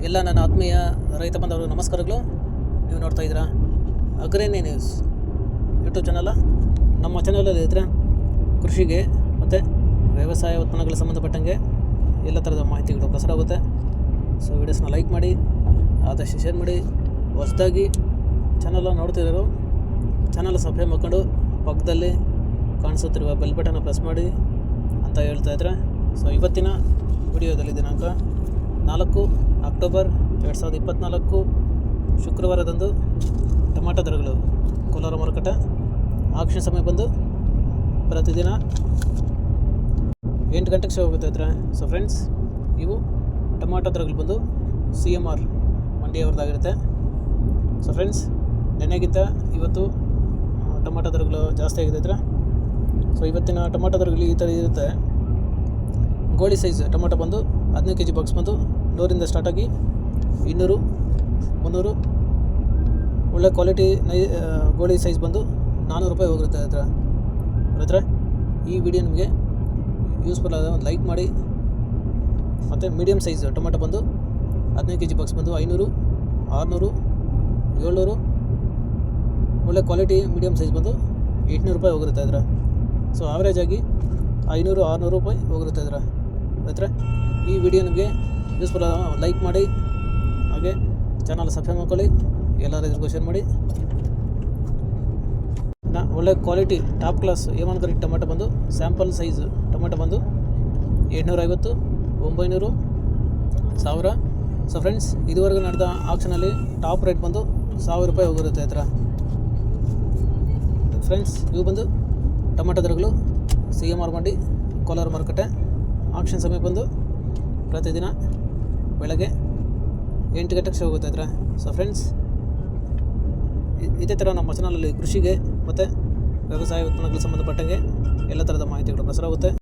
ಎಲ್ಲ ನನ್ನ ಆತ್ಮೀಯ ರೈತ ಬಂದವರು ನಮಸ್ಕಾರಗಳು. ನೀವು ನೋಡ್ತಾ ಇದ್ದೀರಾ ಅಗ್ರೇನಿ ನ್ಯೂಸ್ ಯೂಟ್ಯೂಬ್ ಚಾನಲ. ನಮ್ಮ ಚಾನಲಲ್ಲಿ ಇದ್ದರೆ ಕೃಷಿಗೆ ಮತ್ತು ವ್ಯವಸಾಯ ಉತ್ಪನ್ನಗಳಿಗೆ ಸಂಬಂಧಪಟ್ಟಂಗೆ ಎಲ್ಲ ಥರದ ಮಾಹಿತಿಗಳು ಪ್ರಸಾರ ಆಗುತ್ತೆ. ಸೊ ವಿಡಿಯೋಸ್ನ ಲೈಕ್ ಮಾಡಿ, ಆದಷ್ಟು ಶೇರ್ ಮಾಡಿ. ಹೊಸದಾಗಿ ಚಾನಲ್ ನೋಡ್ತಿರೋರು ಚಾನಲ್ ಸಬ್ಸ್ಕ್ರೈಬ್ ಮಾಡ್ಕೊಂಡು ಪಕ್ಕದಲ್ಲಿ ಕಾಣಿಸುತ್ತಿರುವ ಬೆಲ್ ಬಟನ್ನ ಪ್ರೆಸ್ ಮಾಡಿ ಅಂತ ಹೇಳ್ತಾಯಿದ್ರೆ. ಸೊ ಇವತ್ತಿನ ವಿಡಿಯೋದಲ್ಲಿ ದಿನಾಂಕ 4 ಅಕ್ಟೋಬರ್ 2024 ಶುಕ್ರವಾರದಂದು ಟೊಮಾಟೊ ದರಗಳು ಕೋಲಾರ ಮಾರುಕಟ್ಟೆ ಆಕ್ಷನ್ ಸಮಯ ಬಂದು ಪ್ರತಿದಿನ 8 ಗಂಟೆಗೆ ಶೋ ಹೋಗುತ್ತೆ ಇದ್ರೆ. ಸೊ ಫ್ರೆಂಡ್ಸ್, ಇವು ಟೊಮಾಟೊ ದರಗಳು ಬಂದು CMR ಮಂಡಿಯವ್ರದ್ದಾಗಿರುತ್ತೆ. ಸೊ ಫ್ರೆಂಡ್ಸ್, ನೆನೆಗಿಂತ ಇವತ್ತು ಟೊಮಾಟೊ ದರಗಳು ಜಾಸ್ತಿ ಆಗಿದೆ ಇದ್ರೆ. ಸೊ ಇವತ್ತಿನ ಟೊಮಾಟೊ ದರಗಳು ಈ ಥರ ಇರುತ್ತೆ. ಗೋಳಿ ಸೈಜ್ ಟೊಮಾಟೊ ಬಂದು 15 kg ಬಾಕ್ಸ್ ಬಂದು 100ರಿಂದ ಸ್ಟಾರ್ಟ್ ಆಗಿ 200, 300. ಒಳ್ಳೆ ಕ್ವಾಲಿಟಿ ಗೋಳಿ ಸೈಜ್ ಬಂದು 400 ರೂಪಾಯಿ ಹೋಗಿರುತ್ತೆ ಹತ್ರ. ಈ ವಿಡಿಯೋ ನಿಮಗೆ ಯೂಸ್ಫುಲ್ ಆದ ಒಂದು ಲೈಕ್ ಮಾಡಿ. ಮತ್ತು ಮೀಡಿಯಮ್ ಸೈಜ್ ಟೊಮಾಟೊ ಬಂದು 15 kg ಬಾಕ್ಸ್ ಬಂದು 500, 600, 700. ಒಳ್ಳೆ ಕ್ವಾಲಿಟಿ ಮೀಡಿಯಮ್ ಸೈಜ್ ಬಂದು 800 ರೂಪಾಯಿ ಹೋಗಿರುತ್ತೆ ಇದ್ರೆ. ಸೊ ಆವ್ರೇಜ್ ಆಗಿ 500, 600 ರೂಪಾಯಿ ಹೋಗಿರುತ್ತೆ ಇದ್ರೆ. ಈ ವಿಡಿಯೋ ನಿಮಗೆ ಯೂಸ್ಫುಲ್ ಆದ ಲೈಕ್ ಮಾಡಿ, ಹಾಗೆ ಚಾನಲ್ ಸಬ್ಸ್ಕ್ರೈಬ್ ಮಾಡ್ಕೊಳ್ಳಿ, ಎಲ್ಲರಿಗೂ ಶೇರ್ ಮಾಡಿ. ಒಳ್ಳೆ quality top class A1 grade tomato ಬಂದು ಸ್ಯಾಂಪಲ್ ಸೈಜ್ ಟೊಮೆಟೊ ಬಂದು 850, 900, 1000. ಸೊ ಫ್ರೆಂಡ್ಸ್, ಇದುವರೆಗೂ ನಡೆದ ಆಕ್ಷನಲ್ಲಿ ಟಾಪ್ ರೇಟ್ ಬಂದು 1000 ರೂಪಾಯಿ ಹೋಗಿರುತ್ತೆ ಹತ್ರ. ಫ್ರೆಂಡ್ಸ್, ಇವು ಬಂದು ಟೊಮೆಟೊ ದರಗಳು CMR ಮಂಡಿ ಕೋಲಾರ ಮಾರುಕಟ್ಟೆ ಆಕ್ಷನ್ ಸಮಯ ಬಂದು ಪ್ರತಿದಿನ ಬೆಳಗ್ಗೆ 8 ಗಂಟೆಗೆ ಶೋ ಹೋಗುತ್ತೆ ಹತ್ರ. ಸೊ ಫ್ರೆಂಡ್ಸ್, ಇದೇ ಥರ ನಮ್ಮ ಚಾನಲಲ್ಲಿ ಕೃಷಿಗೆ ಮತ್ತು ವ್ಯವಸಾಯ ಉತ್ಪನ್ನಗಳಿಗೆ ಸಂಬಂಧಪಟ್ಟಂಗೆ ಎಲ್ಲ ಥರದ ಮಾಹಿತಿಗಳು ಪ್ರಸಾರ ಆಗುತ್ತೆ.